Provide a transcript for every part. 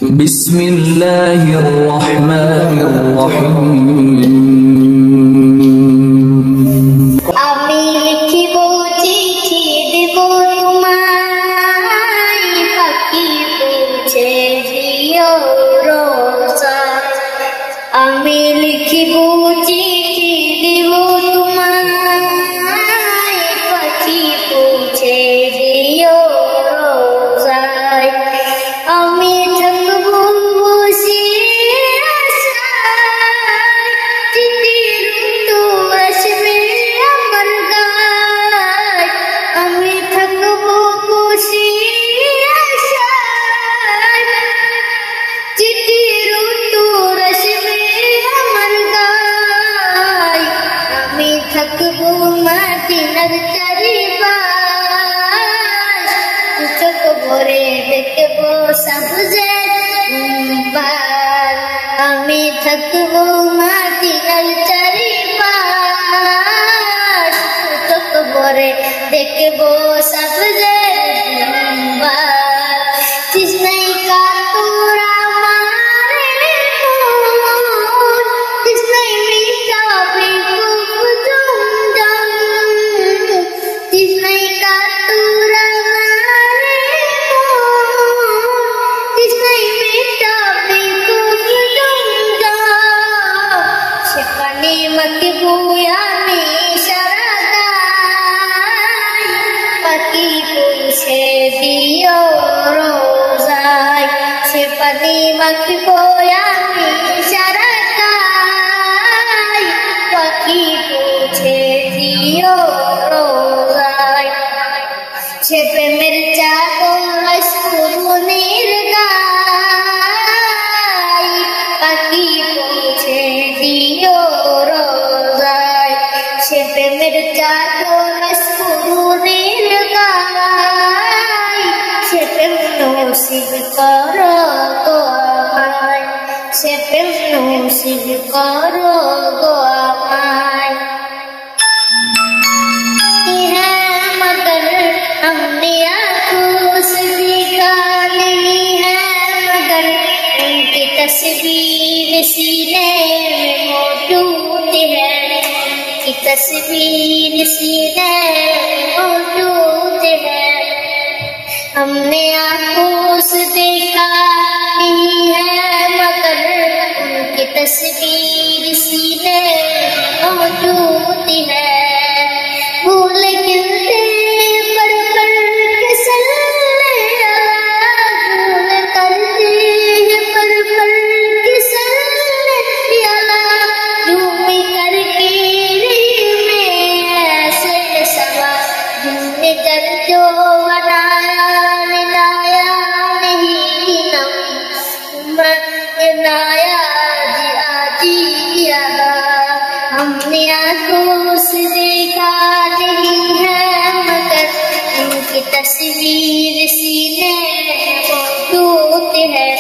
বিসমিল্লাহির রহমানির রহিম। আমি লিখিব চিঠি দেব তোমায়, পাখি পৌঁছে দিও রোজায়। আমি লিখিব চিঠি দেব তোমায়, পাখি পৌঁছে দিও রোজায়। আমি থাকব বসে আশায়, চিঠির উত্তর আসবে আমার গায়। আমি থাকব বসে আশায়, চিঠির উত্তর আসবে আমার গায়। আমি থাকব মদিনার চারিপাশ, চোখ ভরে দেখব সবজে গুম্বাদ। আমি থাকব মদিনার চারিপাশ, চোখ ভরে দেখব সবজে গুম্বাদ। তৃষ্ণায় কাতর আমার মন, তৃষ্ণায় মিটাবে খুব জমজম। তৃষ্ণায় কাতর আমার মন, তৃষ্ণায় মিটাবে খুব জমজম। সেখানে মাখবো আমি সারা গায়, পাখি পৌঁছে দিও রোজায়। সে পানি মাখবো আমি সারা গায়, পাখি পৌঁছে দিও রোজায়। সে প্রেমের চাদর সুরুনির গায়, পাখি পৌঁছে দিও রোজায়। সে প্রেমের চাদর সুরুনির গায়, সে প্রেম নসিব করো গো আমায়। সে প্রেম নসিব করো গো আমায়। है मगर हमने आंखों से देखा नहीं है, मगर उनकी तस्वीर सीने में मौजूद है। उनकी तस्वीर सीने में मौजूद है। हमने आंखों से देखा नहीं है, मगर उनकी तस्वीर सीने में मौजूद है। भूल गिरते पर के सल्ले अला, भूल करते पर के सल्ले अला। झूमी करके में ऐसे सवा, झूमे कर जो बनाया निनाया नहीं नम, नाया जी आजी आगा। हमने आंखों से देखा नहीं है, मगर उनकी तस्वीर सीने में मौजूद है।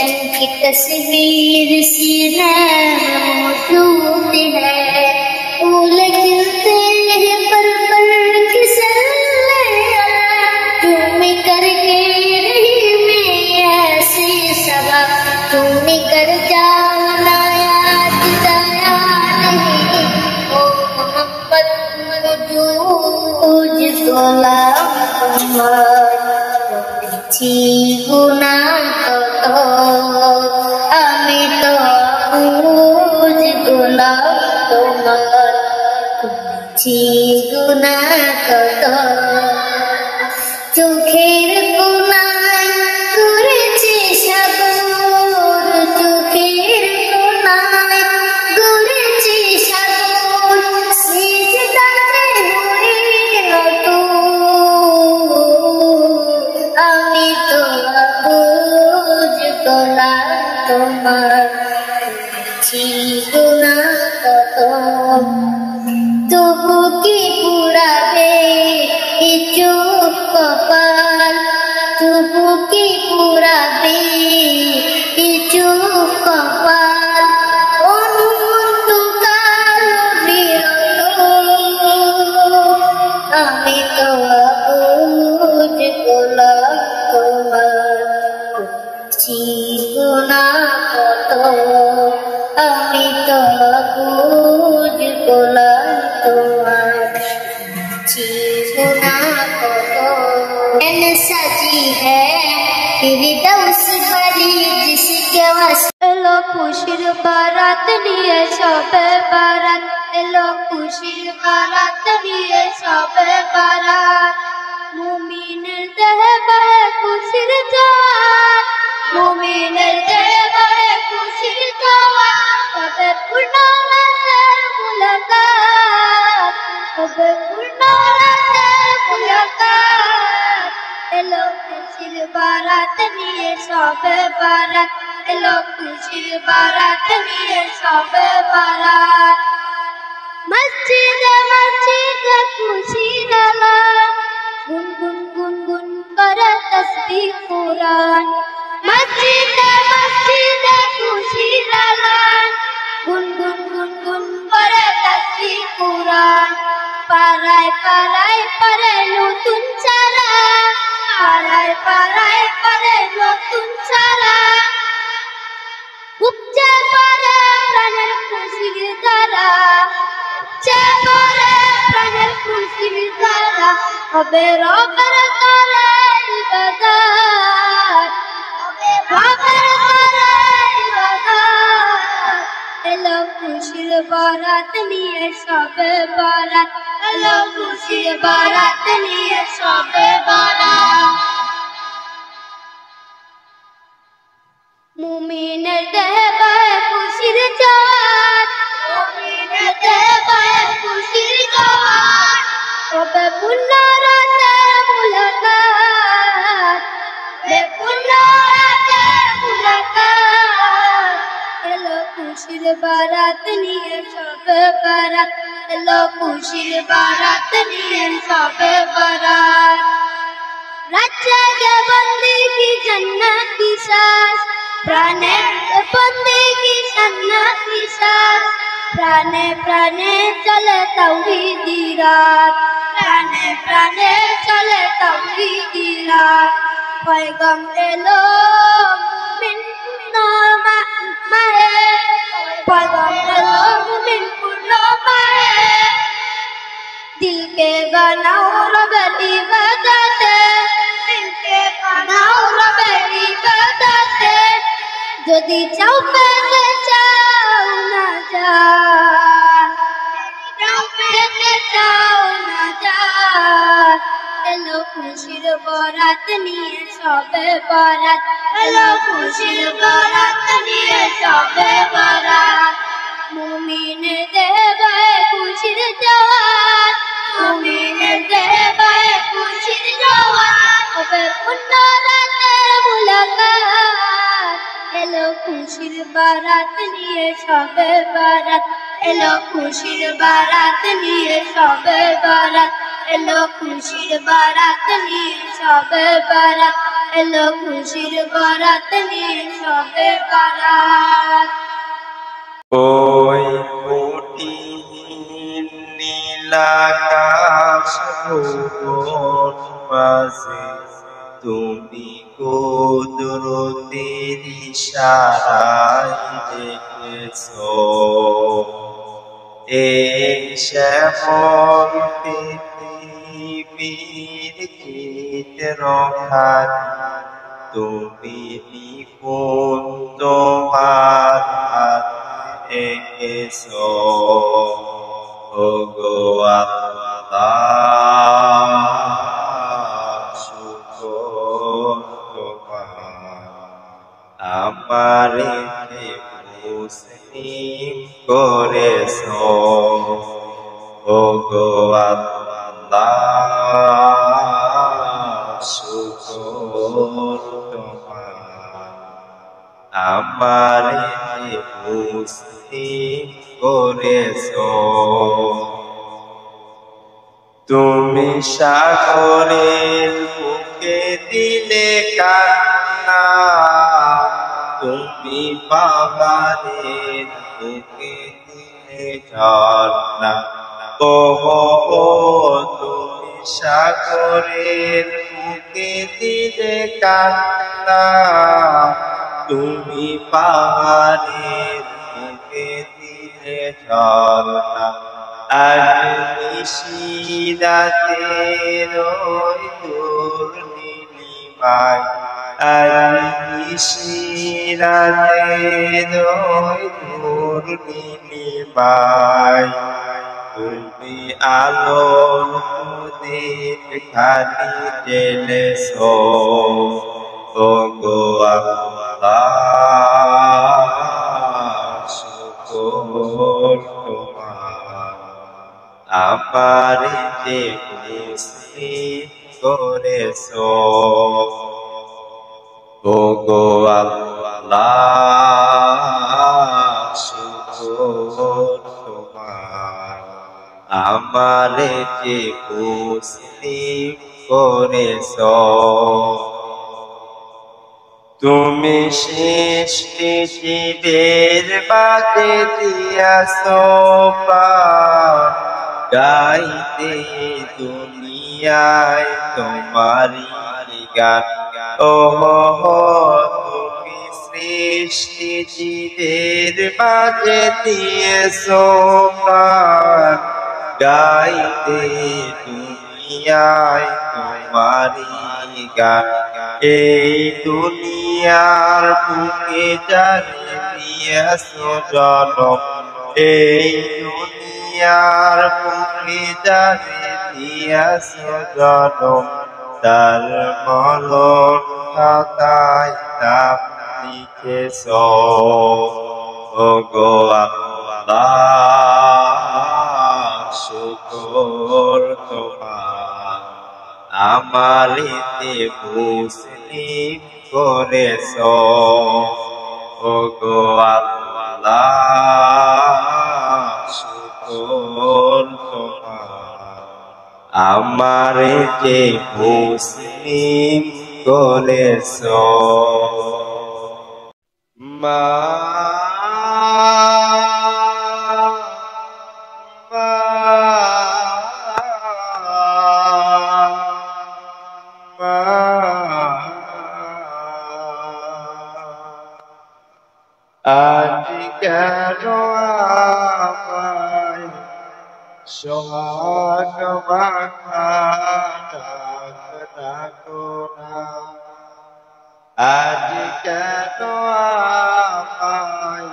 उनकी तस्वीर सीने में मौजूद है। फूल खिलते हैं पर के सल्ले अला, झूमी करके रही में ऐसी सवा। झूमी कर जाओ नाया जिताया नहीं, ओ मोहब्बत तुझको ছি গুনাহ কত, আমি তো বুঝলাম তোমার ছি গুনাহ কত। চোখের কোণায় করেছি সাগর, চোখের কোণায় করেছি সাগর। সিজদাতে হয়ে নত, আমি তো বুঝ গলাম তোমার ছি গুনাহ কত। তবু কি পুরাবে এ চোখ কপাল, তবু কি পুরাবে এ চোখ কপাল। অনন্তকাল বিরত, আমি তো বুঝ গলাম তোমার ছি গুনা কত আমি তো বুঝবো না তোমার गुना को सजी है फिरदौस वाली जिसके वश एलो खुशिर बारात निये सबे बारात एलो खुशिर बारात निये सबे बारात मुमिनेर देहे बहे खुशिर जवान मुमिनेर देहे बहे खुशिर जवान तबे पूर्ण रातेर मुलाकात तबे पूर्ण रातेर मुलाकात एलो खुशिर बारात निये सबे बारात एलो खुशिर बारात निये सबे बारात मस्जिदे मस्जिदे खुशिर आलान गुन गुन गुन गुन करे तस्बीह कुरान मस्जिदे मस्जिदे खुशिर आलान गुन गुन गुन गुन करे तस्बीह कुरान पाराय पाराय परे नतुन चारा पाराय पाराय परे नतुन चारा उपचे परे प्राणेर खुशिर धारा उपचे परे प्राणेर खुशिर धारा हबे रबेर घरे इबादत हबे रबेर घरे इबादत एलो खुशिर बारात निये सबे बारात एलो खुशिर बारात निये सबे बारात मुमिनेर देहे बहे खुशिर जवान मुमिनेर देहे बहे खुशिर जवान तबे पूर्ण रातेर मुलाकात तबे पूर्ण रातेर मुलाकात एलो खुशिर बारात निये सबे बारात एलो खुशिर बारात निये सबे बारात राजा के बंदे की जन्नत की सांस प्राणे बंदे की जन्नत की सांस प्राणे प्राणे चले तौहीदी रात प्राणे प्राणे चले तौहीदी रात पैगम एलो मुमिन पूर्ण माहे पैगम एलो मुमिन पूर्ण माहे दिल के गानाओ रबेर इबादते दिल के गानाओ रबेर इबादते যদি চাও পেতে চাও না যা চাও পেতে চাও না যা এলো খুশির বারাত নিয়ে সবে বারাত এলো খুশির বারাত নিয়ে সবে বারাত মুমিনের দেবে খুশির জওয়ান মুমিনের দেবে খুশির জওয়ান হবে পূর্ণ রাতের মুলাকাত एलो खुशिर बारात निये सबे बारात एलो खुशिर बारात निये सबे बारात एलो खुशिर बारात निये सबे बारात एलो खुशिर बारात निये सबे बारात ওই কোটিহীন নীলাকাশ ভুবন মাঝে তুমি কুদরতের ইশারায় দেখেছো এই শ্যামল পৃথিবীর চিত্রখানি তুমি নিপুণ তোমার হাতে এঁকেছো ওগো আল্লাহ শুকর তোমার আমারে মুসলিম করেছো ওগো আল্লাহ শুকর তোমার আমারে মুসলিম করেছো তুমি সাগরের বুকে দিলে কান্না তুমি পাহাড়ের বুকে দিলে ঝর্ণা ওহো তুমি সাগরের বুকে দিলে কান্না তুমি পাহাড়ের বুকে দিলে ঝরনা আজ নিশিরাতে রই দূর নীলিমায় আজ নিশিরাতে রই দূর নীলিমায় তুমি আলোর প্রদীপ খালি জ্বেলেছো ওগো আল্লাহ শুকর তোমার আমার যে মুসলিম করেছো ওগো আল্লাহ শুকর তোমার আমার যে মুসলিম করেছো তুমি সৃষ্টি জীবের বাদে দিয়াছো প্রাণ গাইতে দুনিয়ায় তোমারি গান ওহো তুমি সৃষ্টি জীবের বাদে দিয়েছো প্রাণ গাইতে দুনিয়ায় তোমারি গান এই দুনিয়ার বুকে জানি দিয়েছো জনম এই দুনিয়ার বুকে জানি দিয়েছো জনম তার মরণ খাতায় নাম লিখেছো ওগো আল্লাহ শুকর তোমার আমার এতে মুসলিম করেছো ওগো আল্লাহ শুকর তোমার আমার এতে মুসলিম করেছো মা আজ কেন আমায় সোহাগ মাখা ডাকো না আজ কেন আমায়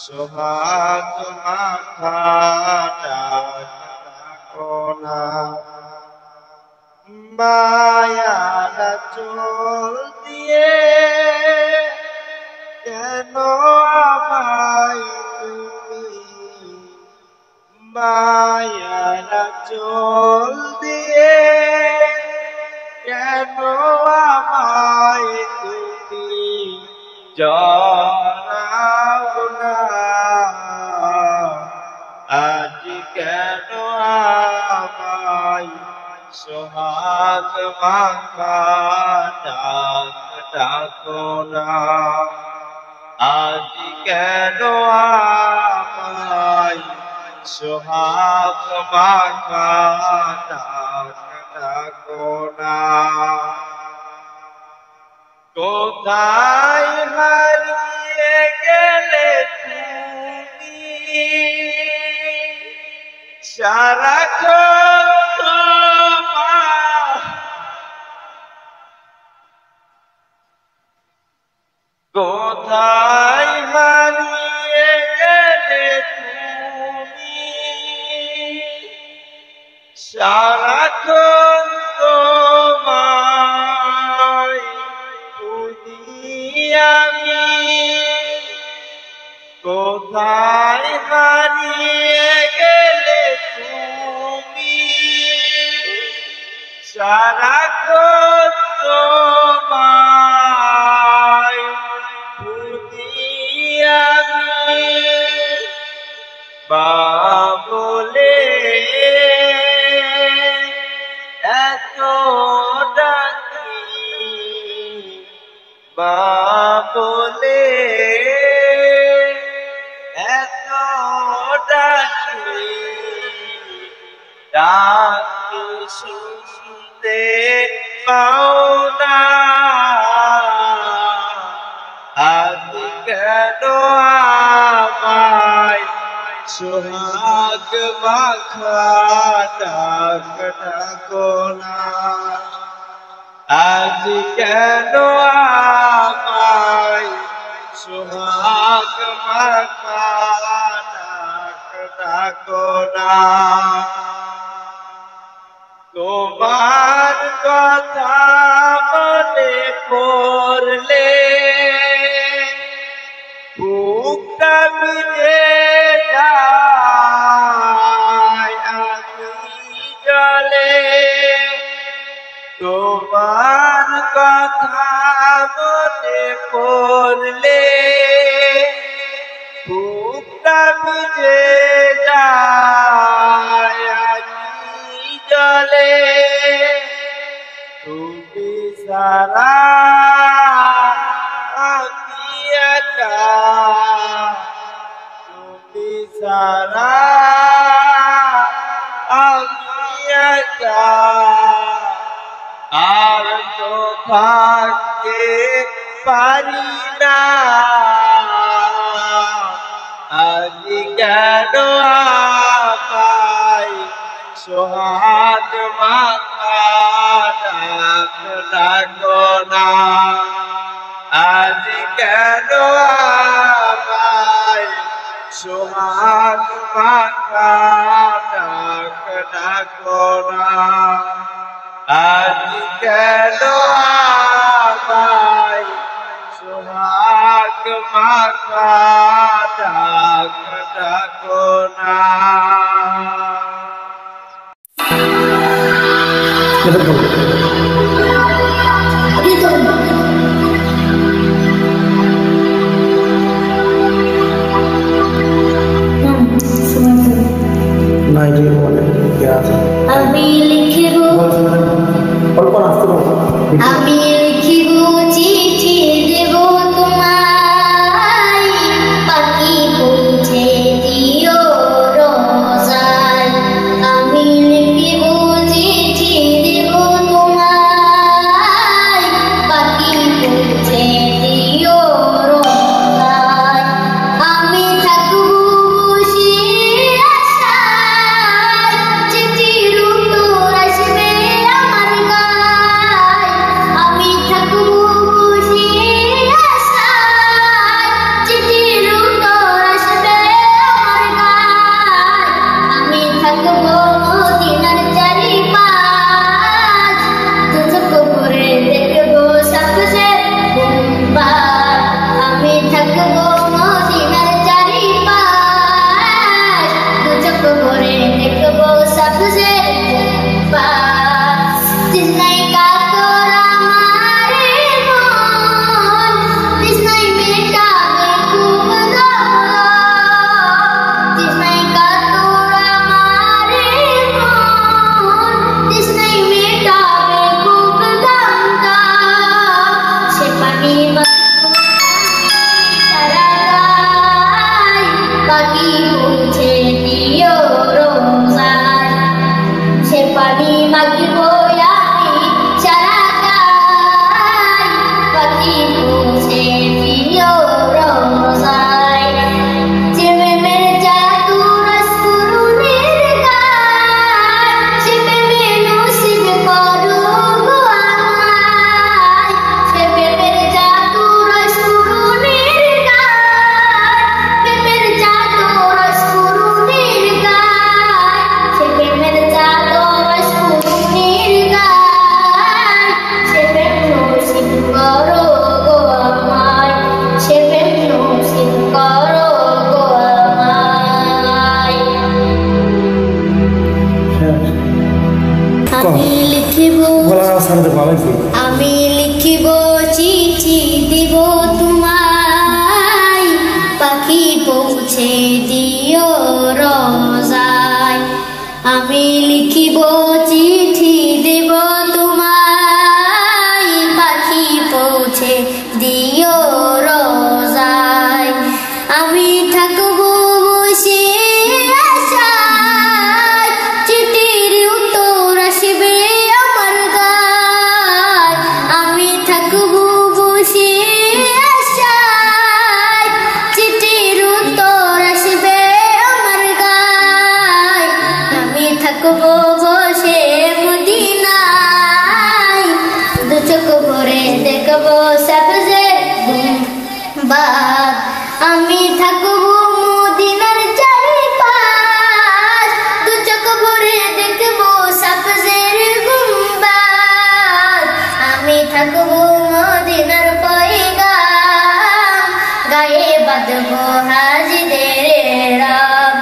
সোহাগ মাখা ডাকো না মায়ার চোল দিয়ে কেন আমায় তুমি মায়ার চোল দিয়ে কেন আমায় তুমি জড়াও না আজ কেন আমায় সোহাগ মাখা ডাকো না আজ কেন আমায় সোহাগ মাখা ডাকো না কোথায় হারিয়ে গেলে তুমি সারাক্ষণ কোথায় হারিয়ে গেলে তুমি সারাক্ষণ তোমায় খুঁজি আমি কোথায় হারিয়ে গেলে তুমি সারাক্ষণ তোমায় বাবলে এত ডাকি বাবলে এত ডাকি ডাকি শুনতে পাও না কেন আমায় সোহাগ মাখা ডাক ডাকো না আজ কেন আমায় সোহাগ মাখা ডাক ডাকো না তোমার কথা মনে পড়লে বুকটা ভিজে যায় আখি জলে তোমার কথা মনে পড়লে বুকটা ভিজে যায় আখি জলে তুমি সারা তুমি সারা আর তো থাকতে পারি না আজ কেন আমায় সোহাগ মাখা ডাক ডাকো না আজ কেন আমায় সোহাগ মাখা ডাক ডাকো না আজ কেন আমায় সোহাগ মাখা ডাক ডাকো না আমি লিখিব চিঠি দেব তোমায় পাখি পৌঁছে দিও রোজায় আমি লিখিব চিঠি দেব তোমায় পাখি পৌঁছে দিও রোজায় আমি থাকব বসে আশায় চিঠির উত্তর আসবে আমার গায় আমি থাকব বসে আশায় চিঠির উত্তর আসবে আমার গায় আমি থাকব মদিনার চারিপাশ দুচোখ ভরে দেখব সবচেয়ে গুম্বাদ আমি থাকব মদিনার চারিপাশ দুচোখ ভরে দেখব সবচেয়ে গুম্বাদ তৃষ্ণায় কাতর আমার মন তৃষ্ণায় মেটাবে খুব তৃষ্ণায় কাতর আমার মন তৃষ্ণায় মেটাবে খুব সে পানি পাখি পৌঁছে দিও রোজায় সে পানি মাগিব আমি সারা গায় পাখি পৌঁছে দিও রোজায় যে প্রেমের জাদু রসকুরুনের গায় সে প্রেমে নসিব করো গো আমায় সে প্রেমের জাদু রসকুরুনের গায় প্রেমের জাদু রসকুরুনের গায় সে প্রেমের জাদু রসকুরুনের গায় সে প্রেম নসিব করো গো আমায় সে প্রেম নসিব করো গো আমায় আমি লিখিব আমি লিখিব চিঠি দিব তোমায় পাখি পৌঁছে দিও রোজায় আমি লিখিব চিঠি দেব তোমায় পাখি পৌঁছে দিও রোজায় আমি থাকব বসে আশায় চিঠির উত্তর আসবে আমার গায় বাদ আমি থাকবো মদিনার চারিপাশ দু চোখ ভরে দেখবো সবজের গুম্বাদ আমি থাকবো মদিনার পয়গাম গায়ে বাঁধবো হাজিদের রাব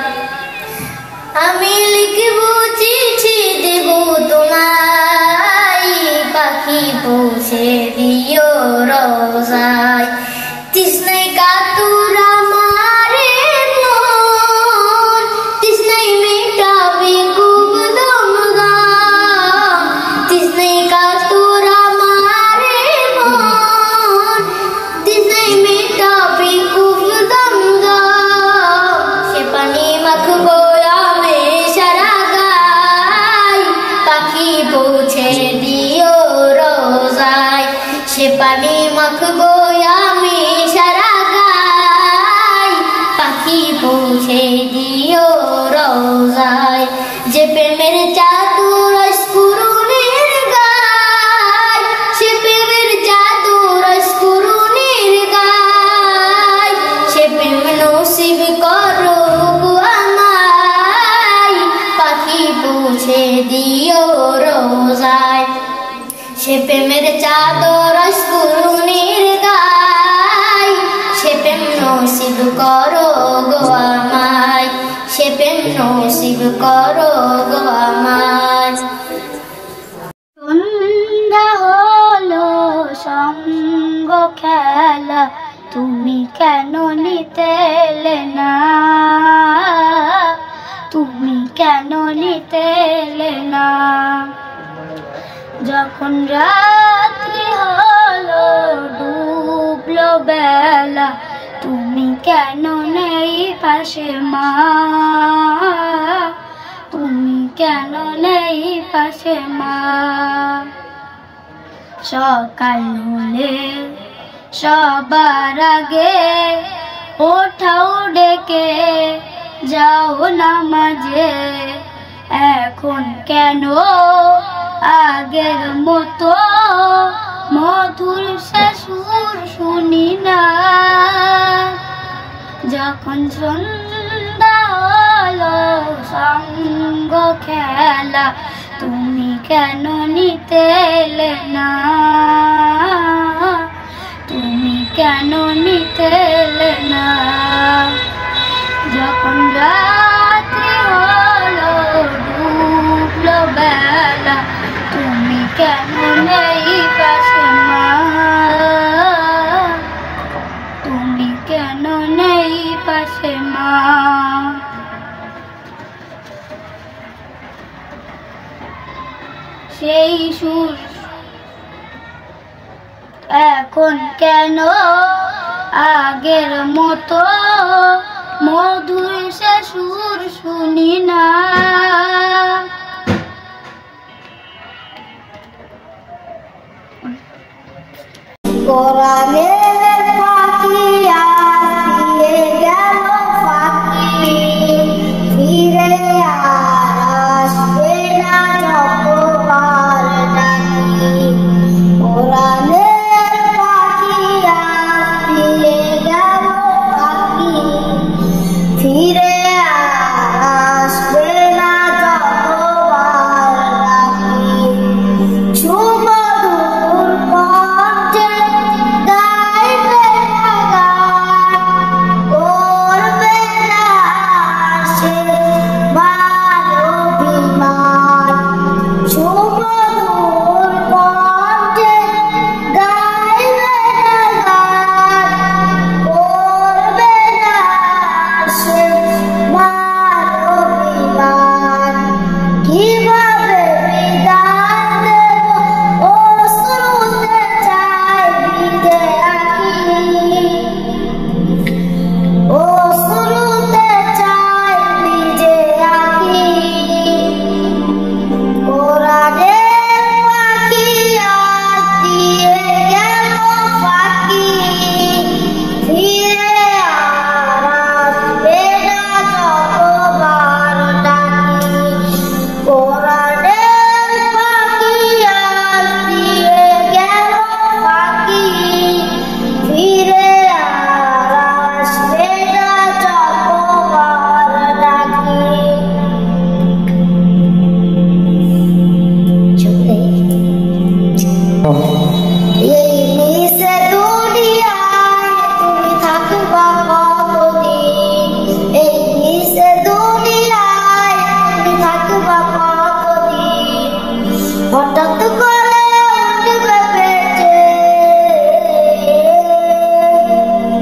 আমি লিখবো চিঠি দেব তোমায় পাখি পৌঁছে দিও রোজায় তৃষ্ণায় কাতুর আমারে মন তৃষ্ণায় মেটাবে খুব দমদম তৃষ্ণায় কাতুর আমারে মন তৃষ্ণায় মেটাবে খুব দমদম সে পানি মাখবো আমি সারা গায় পাখি পৌঁছে দিও রোজায় সে পানি মাখবো আমি সারা গায় পাখি পৌঁছে দিও রোজায় যে প্রেমের চাদর স্কুরুনির গায় সে প্রেমের চাদর স্কুরুনির গায় সে প্রেম নসিব করো আমায় পাখি পৌঁছে দিও রোজায় সে প্রেমের চাদর স্কুরুনির গায় সে প্রেম নসিব করো গো আমায় সে প্রেম নসিব করো গো আমায় সন্ধ্যা হলো সঙ্গ খেলা তুমি কেন নিতে এলে না তুমি কেন নিতে এলে না যখন রাত্রি হলো ডুবলো বেলা তুমি কেন নেই পাশে মা তুমি কেন নেই পাশে মা সকাল হলে সবার আগে ওঠাও ডেকে যাও নামাজে এখন কেন আগের মতো মধুর সুর শুনি না যখন সন্ধ্যা হলো সঙ্গ খেলা তুমি কেন নিতে এলে না তুমি কেন নিতে এলে না যখন রাত্রি হলো ডুবলো বেলা তুমি কেন নেই পাশে মা তুমি কেন নেই পাশে মা সেই সুর এখন কেন আগের মতো মধুর সে সুর শুনি না কোরআনের পাখি আসিয়ে গেল পাখি ফিরে আর আসবে না যতবার ডাকি কোরআনের পাখি আসিয়ে গেল পাখি ফিরে আর আসবে না যতবার ডাকি সুমধুর কণ্ঠে গায়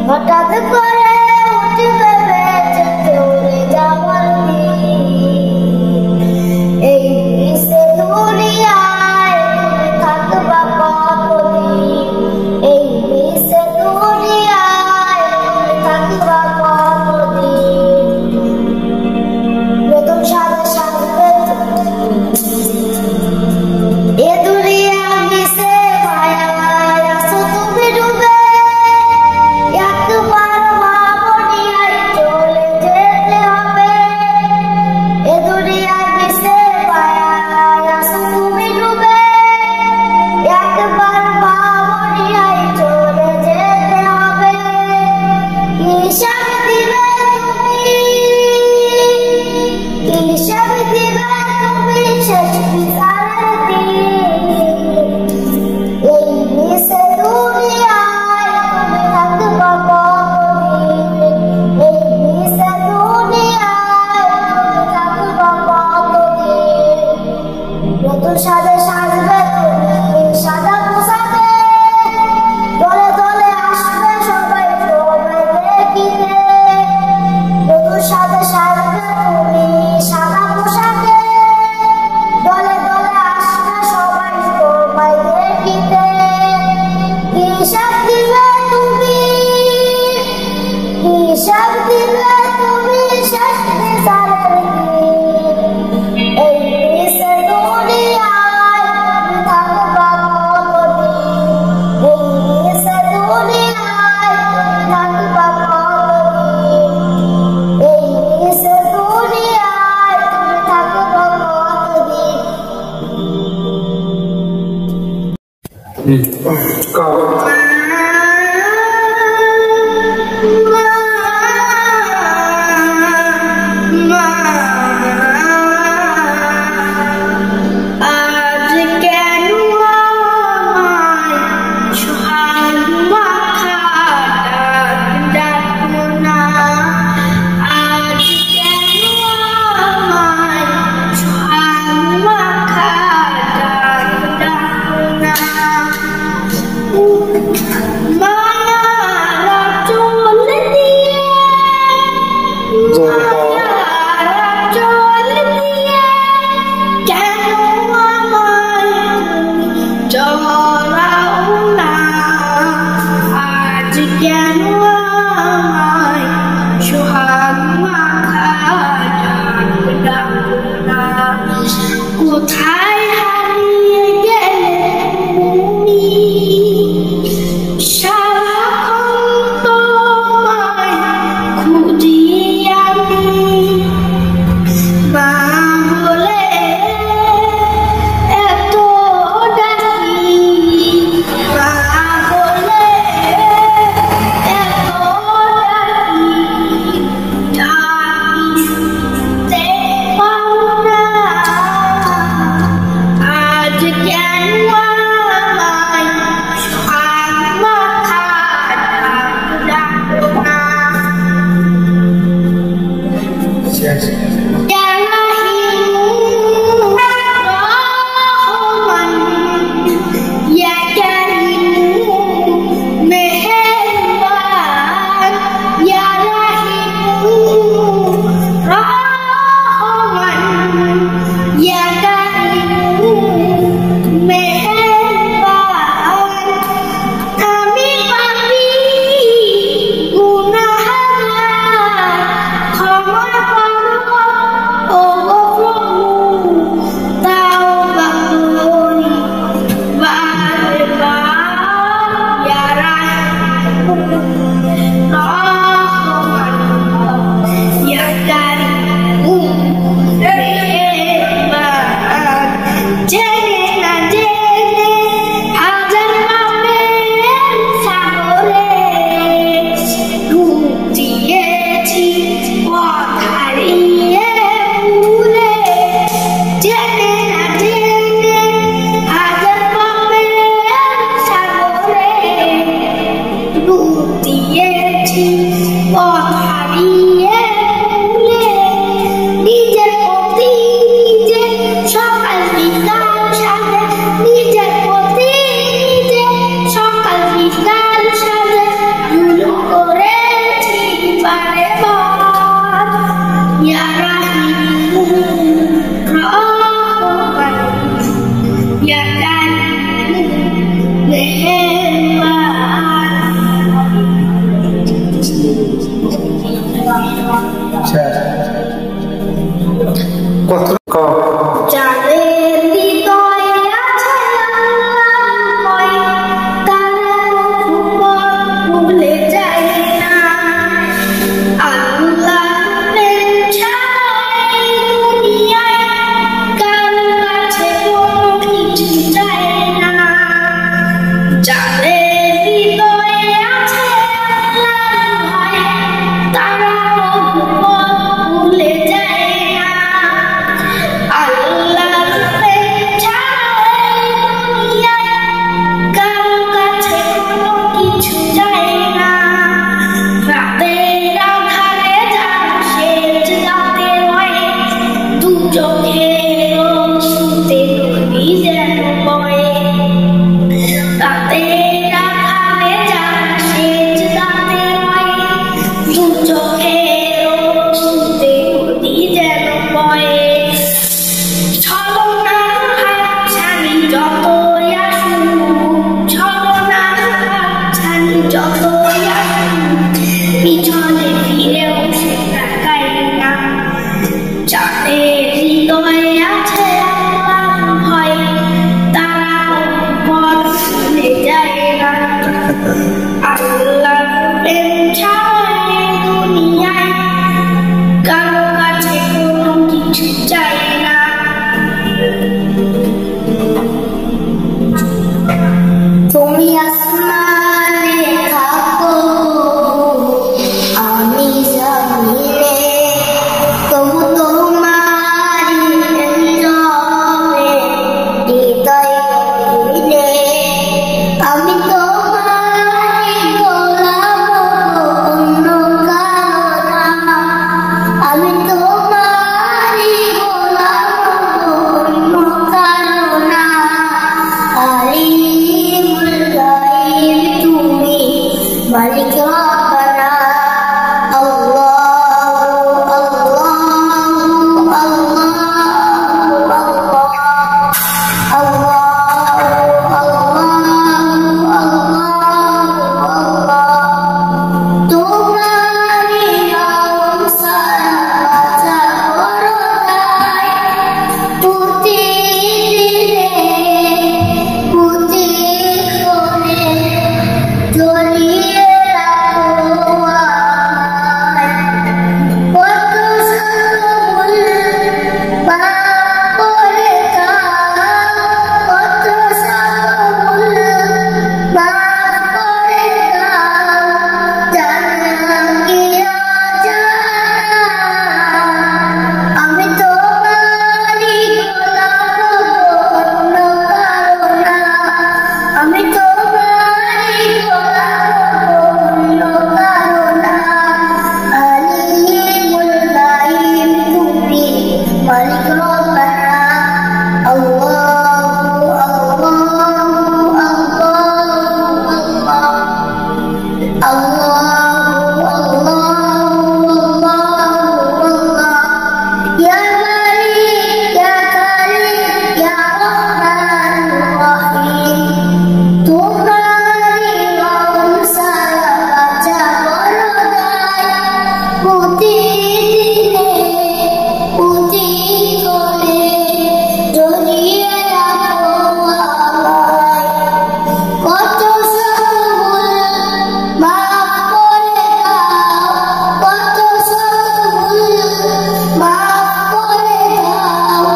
হঠাৎ করে উঠবে বেঁচে চলে যাওয়ার দিন। এই বিষে দুনিয়ায় তুমি থাকবা কতদিন? এই বিষে দুনিয়ায় তুমি থাকবা কতদিন? নতুন সাজে সাজবে এ দুনিয়া বিষে মায়ায় আছো তুমি ডুবে। একবার ভাবনি আর চলে যেতে হবে। এ দুনিয়া বিষে মায়ায় আছো তুমি ডুবে। একবার ভাবনি আর চলে যেতে হবে। হিসাব দিবে তুমি, হিসাব দিবে তুমি শেষ বিচারের দিন। এই বিষে দুনিয়ায় তুমি থাকবা কতদিন? এই বিষে দুনিয়ায় তুমি থাকবা কতদিন? নতুন সাজে সাজবে তুমি সাদা পোশাকে। দলে দলে আসবে সবাই তোমায় দেখিতে। নতুন সাজে সাজবে তুমি সাদা পোশাকে। দলে দলে আসবে সবাই তোমায় দেখিতে। হিসাব দিবে তুমি, হিসাব দিবে তুমি শেষ বিচারের দিন। এই বিষে দুনিয়ায় তুমি থাকবা কতদিন? এই বিষে দুনিয়ায় তুমি থাকবা কতদিন? এই বিষে দুনিয়ায় তুমি থাকবা কতদিন? আজ কেন আমায় সোহাগ মাখা ডাকো না? আজ কেন আমায় সোহাগ মাখা ডাকো না? মায়ারা চল দিয়ে, মায়ারা চল দিয়ে কেন আমায় জড়াও না? আজ কেন আমায় সোহাগ মাখা ডাকো না? কোথায় হারিয়ে গেলে তুমি? সারাক্ষণ তোমায় খুঁজি আমি। মা বলে এত ডাকি, মা বলে এত ডাকি, ডাকতে পাও না। আজ কেন আমায় সোহাগ মাখা ডাকো না? আমি পাপী গুনাহগার, ক্ষমা করো ও প্রভু। তাওবা করি বারবার, ইয়া রাহমান ইয়া কারীম মেহেরবান। জেনে না জেনে হাজার পাপের সাগরে ডুব দিয়েছি পথ হারিয়ে ভুলে। জেনে না জেনে হাজার পাপের সাগরে ডুব দিয়েছি পথ হারিয়ে ভুলে। নিজের প্রতি নিজে সকাল বিকাল সাজে, নিজের প্রতি নিজে সকাল বিকাল সাজে জুলুম করে আচ্ছা কত যাদের হৃদয়ে আছে আল্লাহর ভয়, তারা উপর ভুলে যায় না। আল্লাহর প্রেম ছাড়া এই দুনিয়ায় কারো কাছে কোনো কিছু চায় না। যাদের হৃদয়ে আছে আল্লাহর ভয়, তারা উপর ভুলে যায় না। আল্লাহর প্রেম ছাড়া এই দুনিয়ায় কারো কাছে কোনো কিছু চায় না। রাতের আঁধারে যারা সেজদাতে রয়, দু চোখের অশ্রুতে নদী যেন বয়। রাতের আঁধারে যারা সেজদাতে রয়, দু চোখের অশ্রুতে নদী যেন বয়। ছলনার হাতছানি যতই আসুক, ছলনার হাতছানি যতই আসুক, পিছনে ফিরেও সে তাকায় না। যাদের হৃদয়ে আছে আল্লাহর ভয়, তারা পথ ভুলে যায় না। আল্লাহর প্রেম ছাড়া এই দুনিয়ায় কারো কাছে কোনো কিছু চায় না। তুমি আসমানে থাকো, আমি জমিনে, তবু তোমারই নীরবে হৃদয় গভীরে আমি তোমারই গোলাম, অন্য কারো না। আমি তোমারই গোলাম, অন্য কারো না। আলিমুল গায়ব তুমি, মালিক রব্বানা। আল্লাহু আল্লাহু আল্লাহু আল্লাহু। তোমারই নাম সারা বাঁচা বড় দায়, প্রতিদিনে প্রতিক্ষণে জ্বলিয়ে রাখো আমায়। কত সকল পাপ করে দাও, কত সকল মাফ করে দাও, জানা কি অজানা। আমি তোমারই গোলাম, অন্য কারো না। আমি তোমারই গোলাম, অন্য কারো না। আলিমুল গায়ব তুমি, মালিক রব্বানা। আল্লাহু আল্লাহু আল্লাহু আল্লাহু ইয়া মালিক ইয়া কারীম ইয়া রহমানুর রহিম। তোমারই নাম সারা বাঁচা বড় দায়, প্রতিদিনে প্রতিক্ষণে জ্বলিয়ে রাখো আমায়। কত সকল মাফ করে দাও, কত সকল মাফ করে দাও,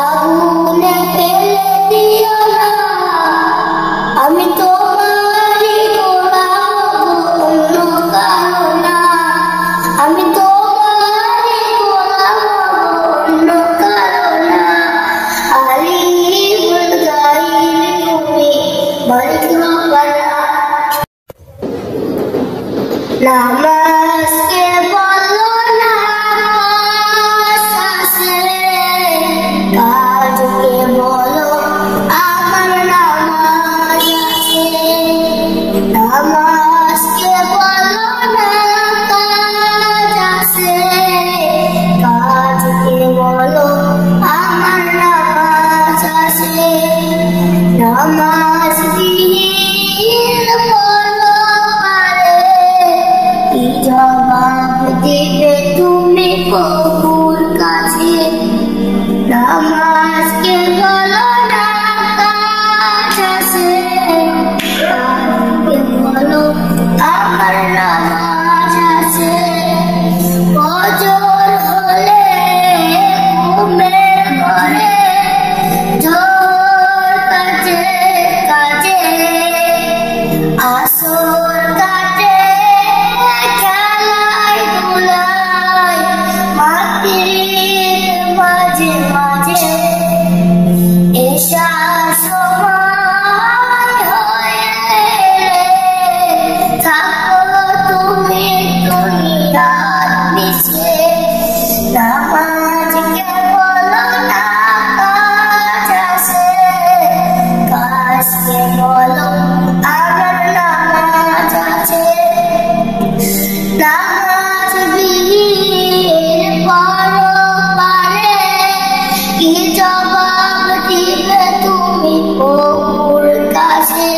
আগুনে ফেলে দিও না। আমি তোমারই গোলাম, অন্য কারো না। আমি তোমারই গোলাম, অন্য কারো না। আলিমুল গায়ব তুমি, মালিক রব্বানা। নামাজকে বলো না শ্বাসে, কাজকে বলো আমার নামাজ আছে। নামাজকে বলো না কাজ আছে, কাজকে বলো আমার নামাজ আছে। নামাজ বিহীন বলো পারে, কি জবাব দিবে প্রভুর কাছে নামাজকে বলো না কাজ আছে কাকে বলো আমার নামাজ আছে ফজর হলে ঘুমের ঘরে ঝড় কাজে কাজে আসর কাটে খেলায় ধুলায় মাটির মাঝে মাঝে এসা সময় হয়ে থাকো তুমি দুনিয়ার নিচে নামাজকে বলো না কাজ আছে কাজকে বলো আমার নামাজ আছে নামাজ বিহীন পরপারে কি জবাব দিবে তুমি প্রভুর কাছে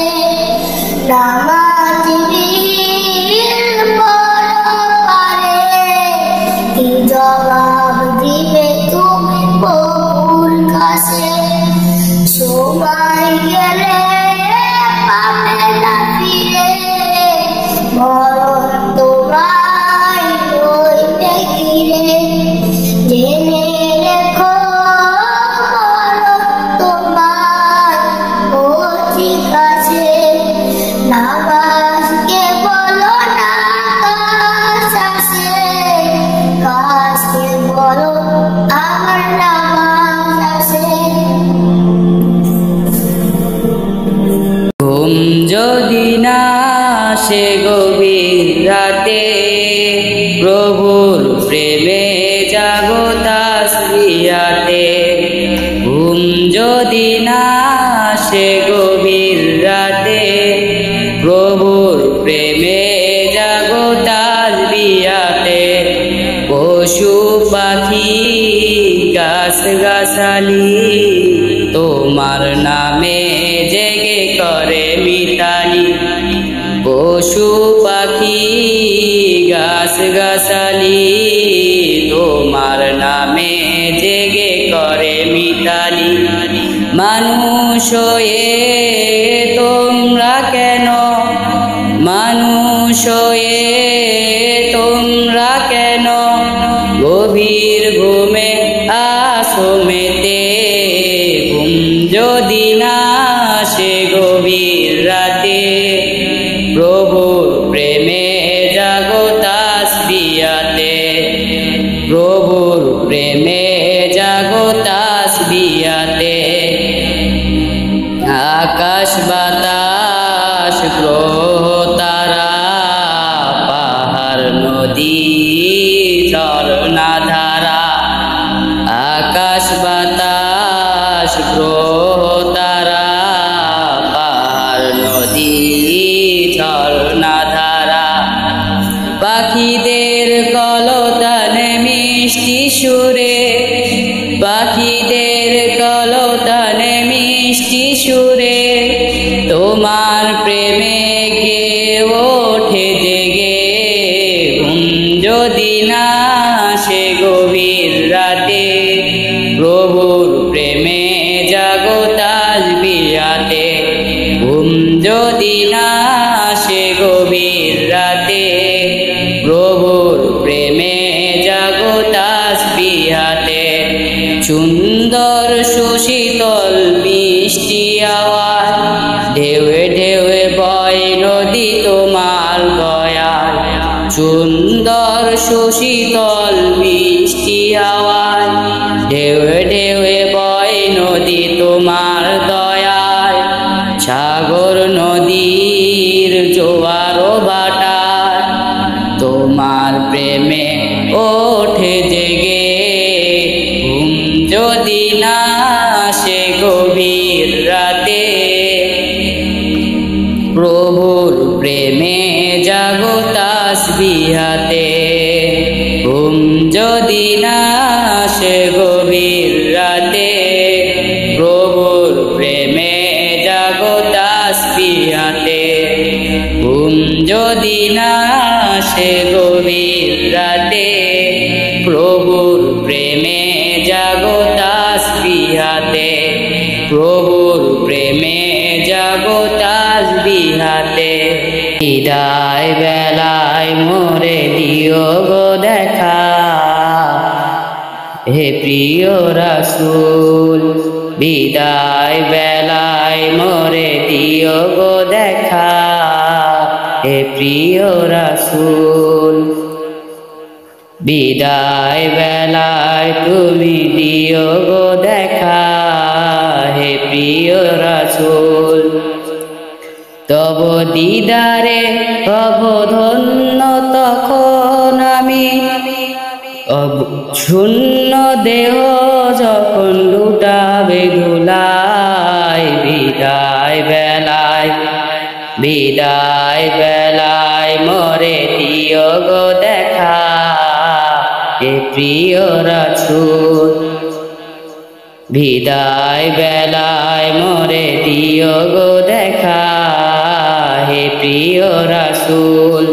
নামাজ বিহীন পরপারে কি জবাব দিবে তুমি প্রভুর কাছে সময় গেলে পাবে না ফিরে মরণ তোমায় রইবে ঘিরে জেনে রেখো মরণ তোমায় ঠিক আছে নামাজকে বলো না কাজ আছে কাজকে বলো আমার নামাজ আছে ঘুম যদি না আসে গভীর রাতে প্রভুর প্রেমে জাগো তাসবিহাতে ঘুম যদি না আসে গভীর রাতে প্রভুর প্রেমে জাগো তাসবিহাতে পশু পাখি গাছ গাছালি তোমার নামে জেগে করে মিতালি পশু পাখি গাছ গাছালি তোমার নামে জেগে করে মিতালি মানুষ হয়ে তোমরা কেন মানুষ হয়ে তোমরা কেন গভীর ঘুমে আসো মেতে ঘুম যদি না আসে গভীর রাতে প্রভুর প্রেমে জাগো তাসবিহাতে প্রভুর প্রেমে জাগো তাসবিহাতে আকাশ বাতাস গ্রহ তারা পাহাড় নদী ঝরনা ধারা আকাশ বাতাস গ্রহ তারা পাহাড় নদী ঝরনা ধারা পাখিদের কলতানে মিষ্টি সুরে পাখিদের কলতানে মিষ্টি সুরে তোমার প্রেমে কে ওঠে জেগে ঘুম যদি না আসে গভীর রাতে প্রভুর প্রেমে জাগো তাসবিহাতে ঘুম যদি না আসে গভীর রাতে প্রভুর প্রেমে জাগো তাসবিহাতে সুন্দর সুশীতল মিষ্টি আওয়াজ ঢেউয়ে ঢেউয়ে বয় নদী তোমার দয়াল সুন্দর সুশীতল মিষ্টি আওয়াজ ঢেউয়ে ঢেউয়ে বয় নদী তোমার দয়াল সাগর নদীর জোয়ার ভাটার তোমার প্রেমে ওঠে জেগে ঘুম যদি না আসে গভীর রাতে প্রভুর প্রেমে জাগো তাসবিহাতে ঘুম যদি না আসে গভীর রাতে প্রভুর প্রেমে জাগো তাসবিহাতে ঘুম যদি না আসে গভীর রাতে, প্রভুর প্রেমে জাগো তাসবিহাতে, প্রভুর প্রেমে জাগো তাসবিহাতে। বিদায় বেলায় মোরে দিও গো দেখা, হে প্রিয় রাসূল। বিদায় বেলায় মোরে দিও গো দেখা, হে প্রিয় রাসূল। বিদায় বেলায় তুমি দিও গো দেখা, হে প্রিয় রাসূল। তব দিদারে হব ধন্য তখন আমি, শূন্য দেহ যখন লুটাবে ধুলায়। বিদায় বেলায়, বিদায় বেলায় মোরে দিও গো দেখা, হে প্রিয় রাসূল। বিদায় বেলায় মোরে দিও গো দেখা, হে প্রিয় রাসূল।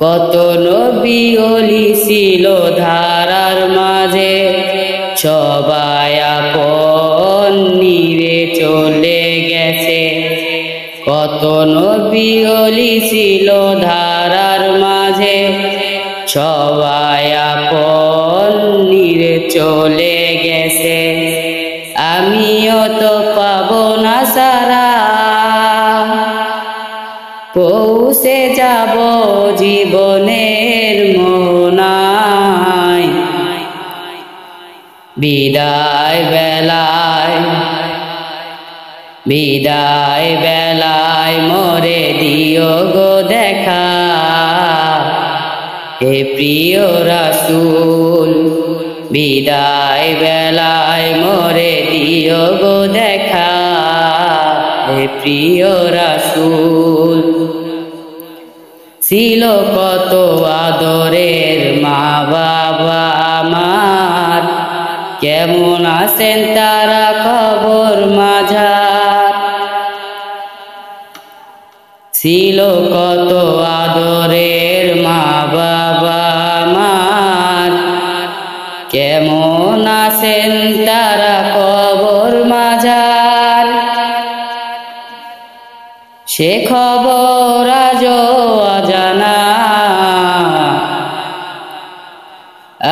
কত নবী ওলি ছিল ধারার মাঝে, সবাই আপন নিরে চলে গেছে। কত নবী ওলি ছিল ধারার মাঝে, সবাই আপন নিরে চলে গেছে। আমিও তো পাবো না সারা, পৌঁছে যাব জীবনের মোহনায়। বিদায় বেলায়, বিদায় বেলায় মোরে দিও গো দেখা, হে প্রিয় রাসূল। বিদায় বেলায় মোরে দিও গো দেখা, হে প্রিয় রাসূল। ছিল কত আদরের মা বাবা আমার, কেমন আছেন তারা খবর মাঝার। ছিল কত আদরের মা বাবা আমার, কেমন আছেন তারা খবর মাঝার। সে খবর আজও অজানা,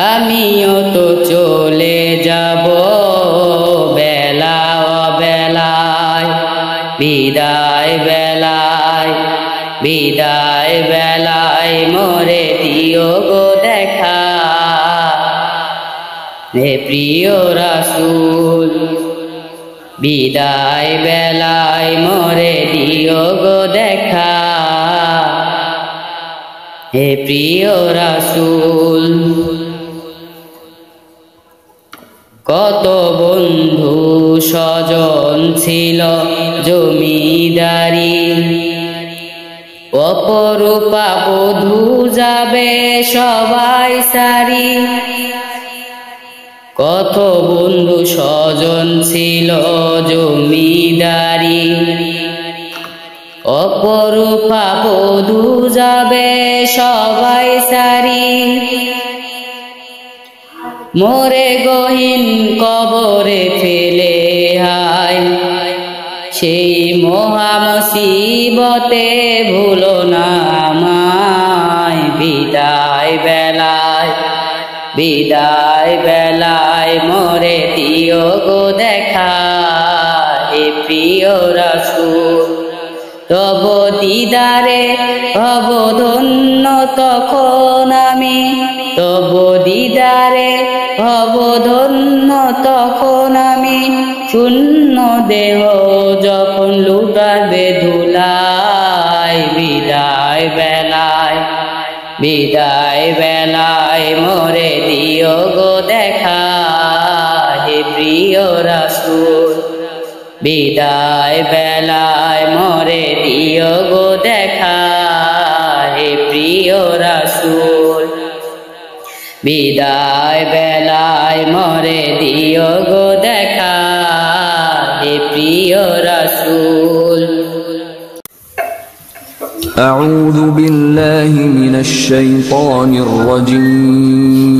আমিও তো চলে যাব বেলা অবেলায়। বিদায় বেলায়, বিদায় বেলায় মোরে দিও গো দেখা, হে প্রিয় রাসূল। বিদায় বেলায় মোরে দিও গো দেখা, হে প্রিয় রাসূল। কত বন্ধু স্বজন ছিল জমিদারি, অপরূপা বধূ যাবে সবাই সারি। কত বন্ধু স্বজন ছিল জমিদারি, অপরূপা বধূ যাবে সবাই সারি। মোরে গহীন কবরে ফেলে হায়, সেই মহা মুসিবতে ভুলো না আমায়। বিদায় বেলায়, বিদায় বেলায় মোরে দিও গো দেখা, হে প্রিয় রাসূল। তব দিদারে হব ধন্য তখন আমি, তব দিদারে হব ধন্য তখন আমি। শূন্য দেহ যখন লুটাবে ধুলায়। বিদায় বেলায়, বিদায় বেলায় মোরে দিও গো দেখা, হে প্রিয় রাসূল। বিদায় বেলায় মোরে দিও গো দেখা, হে প্রিয় রাসূল। বিদায় বেলায় মোরে দিও গো দেখা, হে প্রিয় রাসূল। أعوذ بالله من الشيطان الرجيم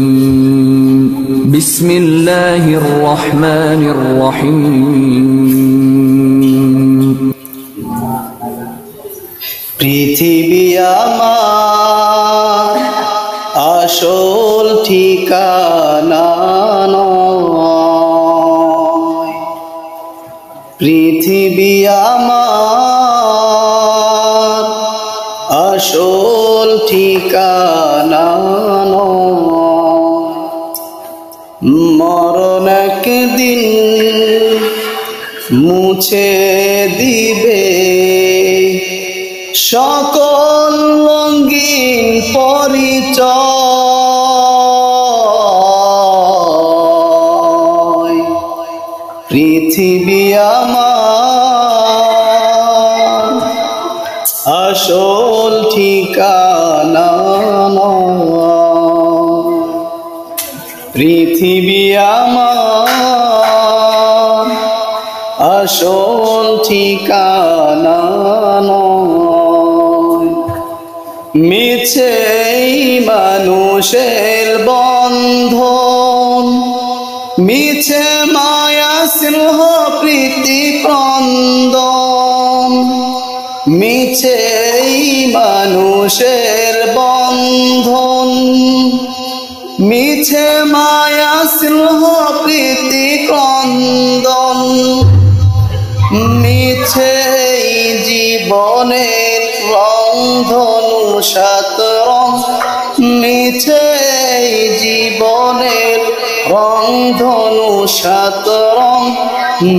بسم الله الرحمن الرحيم পৃথিবী আমার আসল ঠিকানা নয়, পৃথিবী আমার আসল ঠিকানা নয়। মরণ একদিন মুছে দিবে সকল রঙিন পরিচয়। পৃথিবী আমার আসল ঠিকানা নয়, পৃথিবী আমার আসল ঠিকানা নয়। মিছে মানুষের বন্ধন, মিছে মায়া স্নেহ প্রীতি ক্রন্দন, মিছে মানুষের বন্ধন, মিছে মায়া স্নেহ প্রীতি ক্রন্দন, মিছে জীবনের রংধনু সাত রং, মিছে জীবনের রংধনু সাত রং,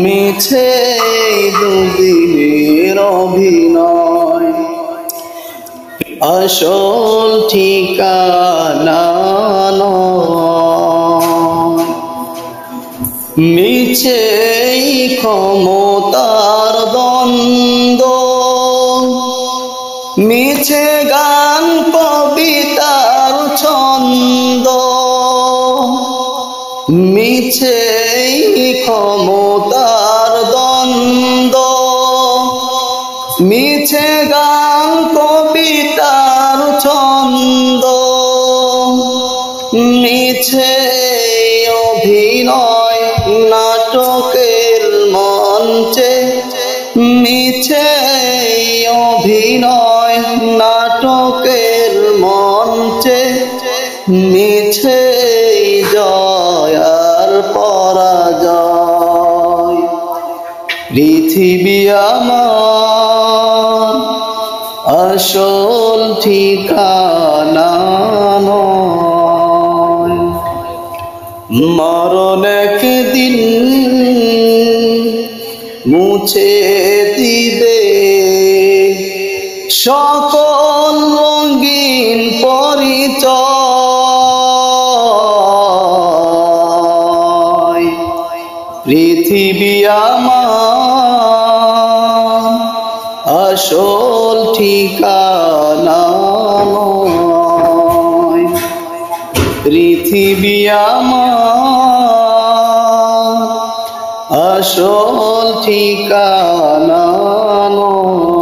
মিছে দুদিনের অভিনয়। আসল ঠিকানা নয়, মিছে ক্ষমতার দ্বন্দ্ব, মিছে গান কবিতার ছন্দ, মিছে ক্ষমতার দ্বন্দ্ব, মিছে গান কবিতার ছন্দ, মিছে অভিনয় নাটকের মঞ্চে, মিছে অভিনয় নাটকের মঞ্চে, মিছে জয় আর পরাজয়। পৃথিবী আমার আসল ঠিকানা নয়, মরণ একদিন মুছে দিবে সকল রঙিন পরিচয়। পৃথিবী আমার আসল ঠিকানা নয়, পৃথিবী আমার আসল ঠিকানা নয়।